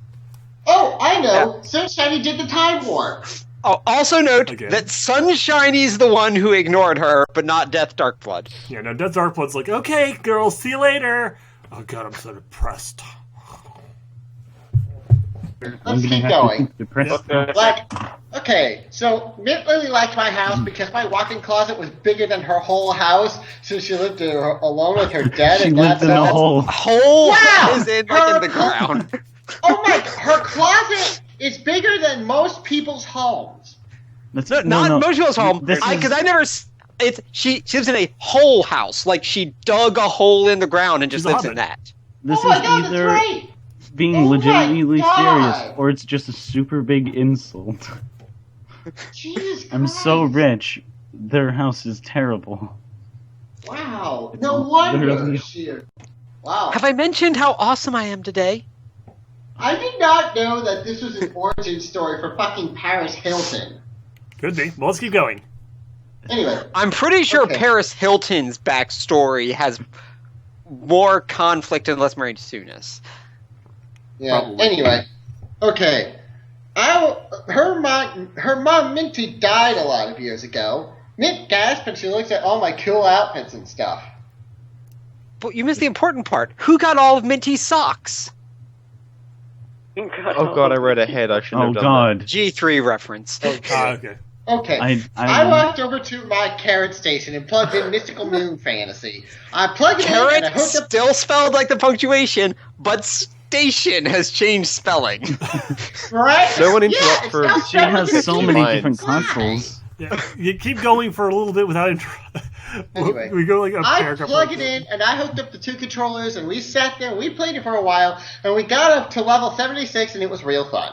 Speaker 2: Oh, I know. Sunshiny did the time warp.
Speaker 6: Oh, also note
Speaker 3: Okay.
Speaker 6: that Sunshiny's the one who ignored her, but not Death Darkblood.
Speaker 3: Yeah, no, Death Darkblood's like, okay, girls, see you later. Oh god, I'm so depressed.
Speaker 1: I'm
Speaker 2: Let's
Speaker 1: gonna
Speaker 2: keep
Speaker 1: have
Speaker 2: going.
Speaker 1: to keep depressed.
Speaker 2: Okay, so Mint really liked my house because my walk-in closet was bigger than her whole house since she lived alone with her dad.
Speaker 1: She
Speaker 2: and
Speaker 1: lived in a hole.
Speaker 6: Hole
Speaker 2: Wow!
Speaker 6: is in
Speaker 2: Her-
Speaker 6: the ground.
Speaker 2: Oh my! Her closet is bigger than most people's homes.
Speaker 1: That's,
Speaker 6: No, not most people's home.
Speaker 1: This is-
Speaker 6: Because I never. She lives in a whole house. Like she dug a hole in the ground and just
Speaker 3: She's a
Speaker 6: lives in
Speaker 3: hobbit.
Speaker 6: that.
Speaker 1: This
Speaker 2: Oh my
Speaker 1: is
Speaker 2: god, that's
Speaker 1: either
Speaker 2: right!
Speaker 1: being
Speaker 2: Oh my
Speaker 1: legitimately
Speaker 2: God.
Speaker 1: serious, or it's just a super big insult.
Speaker 2: Jesus Christ.
Speaker 1: I'm so rich. Their house is terrible.
Speaker 2: Wow.
Speaker 1: It's
Speaker 2: No wonder.
Speaker 1: literally-
Speaker 2: Wow.
Speaker 6: Have I mentioned how awesome I am today?
Speaker 2: I did not know that this was an origin story for fucking Paris Hilton.
Speaker 3: Could be. Well, let's keep going.
Speaker 2: Anyway,
Speaker 6: I'm pretty sure
Speaker 2: Okay.
Speaker 6: Paris Hilton's backstory has more conflict and less married soonest.
Speaker 2: yeah.
Speaker 6: Probably.
Speaker 2: Anyway, okay. Her mom Minty died a lot of years ago. Mint gasped and she looks at all my cool outfits and stuff.
Speaker 6: But you missed the important part. Who got all of Minty's socks?
Speaker 7: Oh god, I read ahead. I shouldn't
Speaker 1: Oh
Speaker 7: have done
Speaker 1: god.
Speaker 6: G3 reference.
Speaker 3: Okay.
Speaker 2: Okay. I walked over to my carrot station and plugged in Mystical Moon Fantasy. I plugged it in and I
Speaker 6: Carrot
Speaker 2: hooked up.
Speaker 6: still spelled like the punctuation, but station has changed spelling.
Speaker 2: Right?
Speaker 7: No one
Speaker 2: Yeah,
Speaker 7: interrupt
Speaker 2: it's
Speaker 7: for-
Speaker 2: now
Speaker 1: She
Speaker 2: spelled
Speaker 1: has
Speaker 2: with
Speaker 1: so
Speaker 2: two
Speaker 1: many
Speaker 7: lines.
Speaker 1: different consoles.
Speaker 3: Yeah, you keep going for a little bit without
Speaker 2: Anyway,
Speaker 3: we go like a
Speaker 2: I
Speaker 3: paragraph.
Speaker 2: plugged it in, and I hooked up the 2 controllers, and we sat there, and we played it for a while, and we got up to level 76, and it was real fun.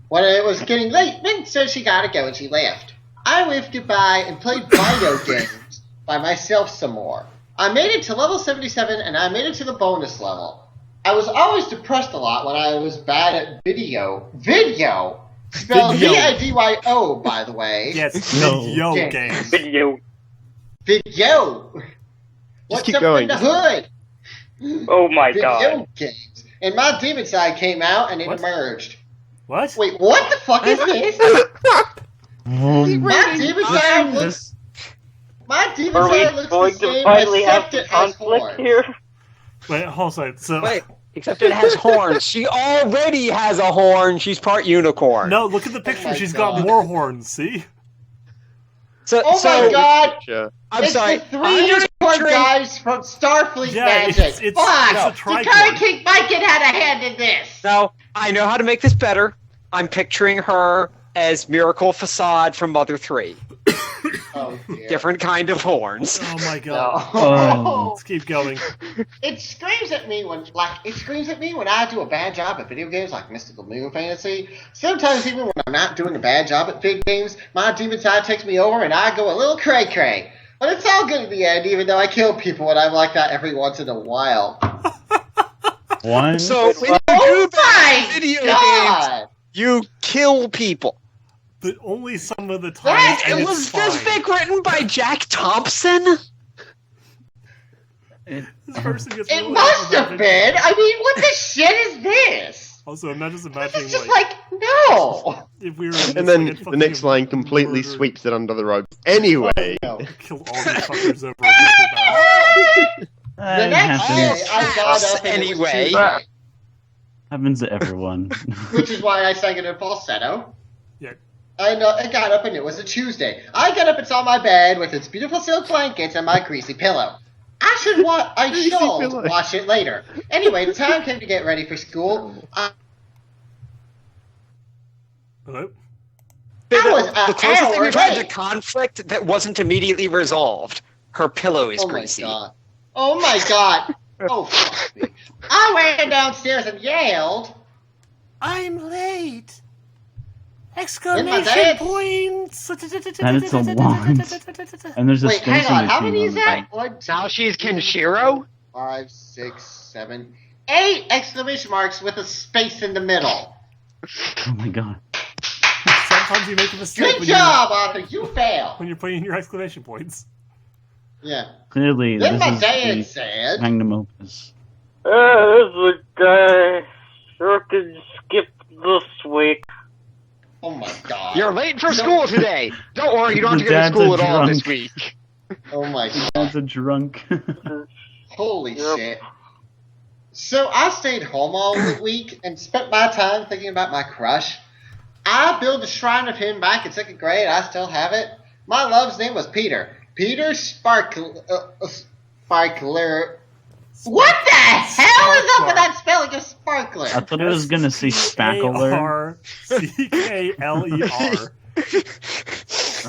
Speaker 2: When it was getting late, Mint said she gotta go, and she left. I waved goodbye and played video games by myself some more. I made it to level 77, and I made it to the bonus level. I was always depressed a lot when I was bad at video. Video! Spelled
Speaker 3: Video.
Speaker 2: V-I-D-Y-O, by the way.
Speaker 3: Yes,
Speaker 1: No.
Speaker 3: video
Speaker 2: Yeah.
Speaker 3: games.
Speaker 4: Video.
Speaker 2: Video! What's
Speaker 7: keep
Speaker 2: up
Speaker 7: going.
Speaker 2: in the hood?
Speaker 4: Oh my
Speaker 2: Video
Speaker 4: god.
Speaker 2: games. And my demon side came out and it
Speaker 3: What?
Speaker 2: emerged.
Speaker 3: What?
Speaker 2: Wait, what the fuck is this? My demon side looks. My demon
Speaker 4: Are we
Speaker 2: side looks
Speaker 4: going
Speaker 2: the
Speaker 4: to
Speaker 2: same
Speaker 4: finally have
Speaker 2: except
Speaker 4: some
Speaker 2: it has
Speaker 4: conflict
Speaker 2: horns.
Speaker 4: here?
Speaker 3: Wait, hold on. a second. So
Speaker 6: Wait, except it has horns. She already has a horn. She's part unicorn.
Speaker 3: no, look at the picture.
Speaker 2: my
Speaker 3: She's
Speaker 2: God.
Speaker 3: got more horns. See?
Speaker 6: So,
Speaker 2: Oh my god!
Speaker 7: Sure.
Speaker 6: I'm
Speaker 2: it's
Speaker 6: sorry.
Speaker 2: the 3
Speaker 6: I'm just
Speaker 2: unicorn
Speaker 6: picturing-
Speaker 2: guys from Starfleet
Speaker 3: Yeah,
Speaker 2: Magic.
Speaker 3: it's
Speaker 2: Fuck!
Speaker 3: a
Speaker 2: The
Speaker 3: tricorn.
Speaker 2: Curry King Viking had a hand in this.
Speaker 6: No, I know how to make this better. I'm picturing her as Miracle Facade from Mother 3.
Speaker 2: Oh dear.
Speaker 6: Different kind of horns.
Speaker 3: Oh my god.
Speaker 2: No.
Speaker 3: Let's keep going.
Speaker 2: It screams at me when I do a bad job at video games like Mystical Moon Fantasy. Sometimes even when I'm not doing a bad job at big games, my demon side takes me over and I go a little cray cray. But it's all good in the end, even though I kill people and I'm like that every once in a while.
Speaker 1: One.
Speaker 6: So when you
Speaker 2: Oh
Speaker 6: do bad
Speaker 2: my
Speaker 6: video games,
Speaker 2: god!
Speaker 6: you kill people.
Speaker 3: But only some of the time.
Speaker 2: That
Speaker 3: and
Speaker 6: It
Speaker 3: it's
Speaker 6: was
Speaker 3: fine.
Speaker 6: this fic written by Jack Thompson?
Speaker 3: This person gets
Speaker 2: It
Speaker 3: really
Speaker 2: must
Speaker 3: upset
Speaker 2: have
Speaker 3: with
Speaker 2: been! I mean, what the shit is this?
Speaker 3: Also, I'm not just imagining
Speaker 2: It's just
Speaker 3: like,
Speaker 2: like, no!
Speaker 3: if we were.
Speaker 7: And then the next line completely
Speaker 3: murder,
Speaker 7: sweeps it under the rug. Anyway,
Speaker 2: No.
Speaker 3: Kill all these fuckers over a picture
Speaker 2: The
Speaker 1: That
Speaker 2: next day,
Speaker 1: happens.
Speaker 2: I got up and it was
Speaker 6: Anyway.
Speaker 2: Tuesday,
Speaker 1: Happens to everyone.
Speaker 2: which is why I sang it in falsetto.
Speaker 3: Yeah.
Speaker 2: I got up and it was a Tuesday. I got up and saw my bed with its beautiful silk blankets and my greasy pillow. I should wash it later. Anyway, the time came to get ready for school.
Speaker 3: Hello?
Speaker 2: I was
Speaker 6: The closest thing we've had to
Speaker 2: late.
Speaker 6: conflict that wasn't immediately resolved. Her pillow is
Speaker 2: Oh my
Speaker 6: greasy.
Speaker 2: god. Oh my god. Oh, fuck me. I ran downstairs and yelled.
Speaker 5: I'm late!
Speaker 2: In my
Speaker 5: Exclamation
Speaker 2: bed.
Speaker 5: points!
Speaker 1: That is a lot. And there's a
Speaker 2: Wait,
Speaker 1: space
Speaker 2: hang on.
Speaker 1: in
Speaker 2: How
Speaker 1: between
Speaker 2: many is
Speaker 1: them.
Speaker 2: that? 1, 2,
Speaker 7: Now she's Kenshiro?
Speaker 2: 5, 6, 7, 8 exclamation marks with a space in the middle.
Speaker 1: Oh my god.
Speaker 3: Sometimes you make a mistake
Speaker 2: Good job, Arthur. You fail.
Speaker 3: when you're putting in your exclamation points.
Speaker 2: Yeah.
Speaker 1: Clearly,
Speaker 2: Then my
Speaker 1: this
Speaker 2: dad
Speaker 1: is
Speaker 2: said.
Speaker 1: the magnum opus.
Speaker 8: There's a guy who can skip this week.
Speaker 2: Oh my god.
Speaker 7: You're late for school today. Don't worry, you don't have to
Speaker 1: The
Speaker 7: go to
Speaker 1: dad's
Speaker 7: school
Speaker 1: a
Speaker 7: at all this
Speaker 1: drunk.
Speaker 7: week.
Speaker 2: Oh my god.
Speaker 1: That's a drunk.
Speaker 2: Holy
Speaker 8: Yep.
Speaker 2: shit. So I stayed home all week and spent my time thinking about my crush. I built a shrine of him back in 2nd grade. I still have it. My love's name was Peter. Peter Sparkler. What the hell is up with that spelling of sparkler?
Speaker 1: I thought I was gonna say spackler.
Speaker 3: Spackler.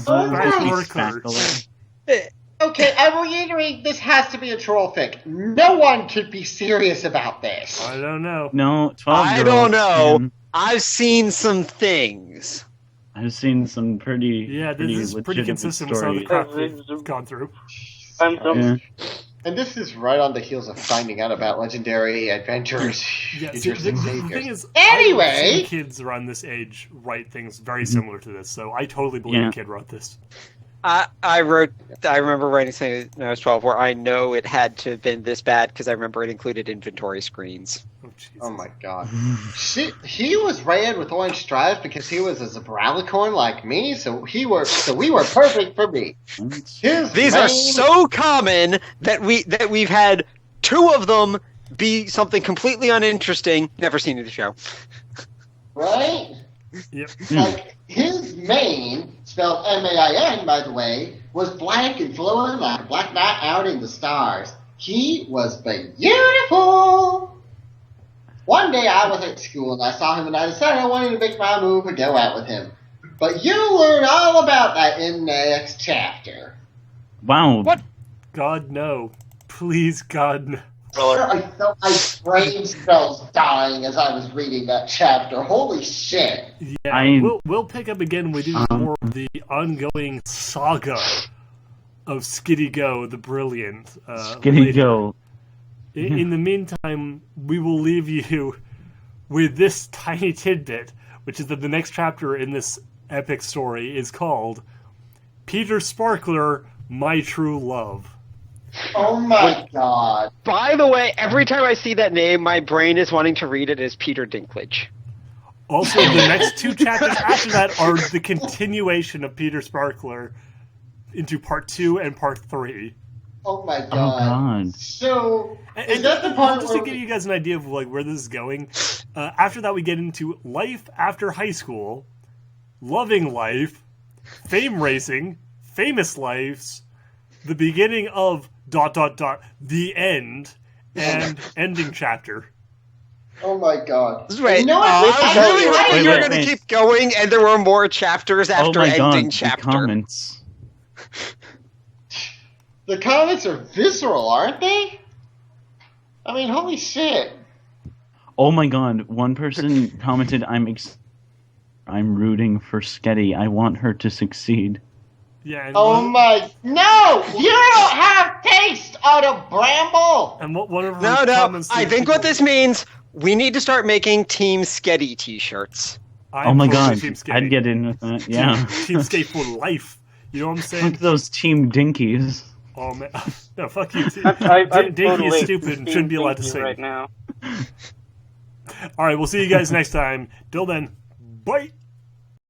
Speaker 2: Oh
Speaker 1: I thought
Speaker 2: my
Speaker 1: it was spackler.
Speaker 2: Okay, I'm reiterating this has to be a troll fic. No one could be serious about this.
Speaker 3: I don't know.
Speaker 1: No, 12
Speaker 6: I
Speaker 1: girls
Speaker 6: don't know.
Speaker 1: can-
Speaker 6: I've seen some things.
Speaker 1: I've seen some pretty
Speaker 3: Yeah,
Speaker 1: pretty
Speaker 3: this is pretty
Speaker 1: legitimate
Speaker 3: consistent with some of the
Speaker 1: stories.
Speaker 3: crap we've gone through.
Speaker 8: I'm so
Speaker 1: Yeah.
Speaker 2: And this is right on the heels of finding out about legendary adventures.
Speaker 3: Yeah, see,
Speaker 2: Futures and
Speaker 3: the thing
Speaker 2: saviors.
Speaker 3: is,
Speaker 2: Anyway!
Speaker 3: I've seen kids around this age write things very similar to this, so I totally believe
Speaker 1: Yeah.
Speaker 3: a kid wrote this.
Speaker 6: I remember writing something when I was 12 where I know it had to have been this bad because I remember it included inventory screens.
Speaker 3: Oh, Jesus.
Speaker 2: Oh my god. He was red with orange stripes because he was a Zebralicorn like me, so we were perfect for me. His
Speaker 6: These
Speaker 2: main,
Speaker 6: are so common that we've had 2 of them be something completely uninteresting. Never seen the show.
Speaker 2: right?
Speaker 3: Yep.
Speaker 2: Like his mane, spelled M-A-I-N, by the way, was black and flowing like a black night out in the stars. He was beautiful. One day I was at school and I saw him and I decided I wanted to make my move and go out with him. But you'll learn all about that in the next chapter.
Speaker 1: Wow.
Speaker 6: What?
Speaker 3: God, no. Please, God, no.
Speaker 2: I felt my brain cells dying as I was reading that chapter. Holy shit.
Speaker 3: Yeah, we'll pick up again with more of the ongoing saga of Skitty Go, the Brilliant.
Speaker 1: Skitty
Speaker 3: later.
Speaker 1: go.
Speaker 3: In the meantime, we will leave you with this tiny tidbit, which is that the next chapter in this epic story is called Peter Sparkler, My True Love.
Speaker 2: Oh my god.
Speaker 7: By the way, every time I see that name, my brain is wanting to read it as Peter Dinklage.
Speaker 3: Also, the next 2 chapters after that are the continuation of Peter Sparkler into part 2 and part 3.
Speaker 2: Oh my god.
Speaker 1: Oh god.
Speaker 2: So,
Speaker 3: And
Speaker 2: is that the part
Speaker 3: just to
Speaker 2: where...
Speaker 3: give you guys an idea of like where this is going, after that we get into life after high school, loving life, fame racing, famous lives, the beginning of ... the end, and ending chapter.
Speaker 2: Oh my god.
Speaker 6: Wait,
Speaker 2: You know what?
Speaker 6: I was really hoping
Speaker 1: Wait,
Speaker 6: you were
Speaker 1: wait,
Speaker 6: going to
Speaker 1: wait.
Speaker 6: keep going and there were more chapters after
Speaker 1: Oh my god.
Speaker 6: ending
Speaker 1: The
Speaker 6: chapter.
Speaker 1: comments.
Speaker 2: The comments are visceral, aren't they? I mean, holy shit.
Speaker 1: Oh my god. One person commented, I'm rooting for Sketti. I want her to succeed.
Speaker 3: Yeah. And
Speaker 2: Oh
Speaker 3: one,
Speaker 2: my... No! You don't have taste out of Bramble!
Speaker 3: and one of her
Speaker 6: No,
Speaker 3: comments.
Speaker 6: I
Speaker 3: to
Speaker 6: think what
Speaker 3: people-
Speaker 6: this means, we need to start making Team Sketty t-shirts.
Speaker 3: I'm
Speaker 1: Oh my
Speaker 3: totally
Speaker 1: god.
Speaker 3: Team Skate.
Speaker 1: I'd get in with that. Yeah.
Speaker 3: Team Skate for life. You know what I'm saying?
Speaker 1: Fuck those Team Dinkies.
Speaker 3: Oh man, no, fuck you.
Speaker 8: I'm
Speaker 3: Dinky
Speaker 8: totally
Speaker 3: is stupid and shouldn't be allowed to
Speaker 8: thinking
Speaker 3: sing.
Speaker 8: right now.
Speaker 3: All right, we'll see you guys next time. Till then, bye.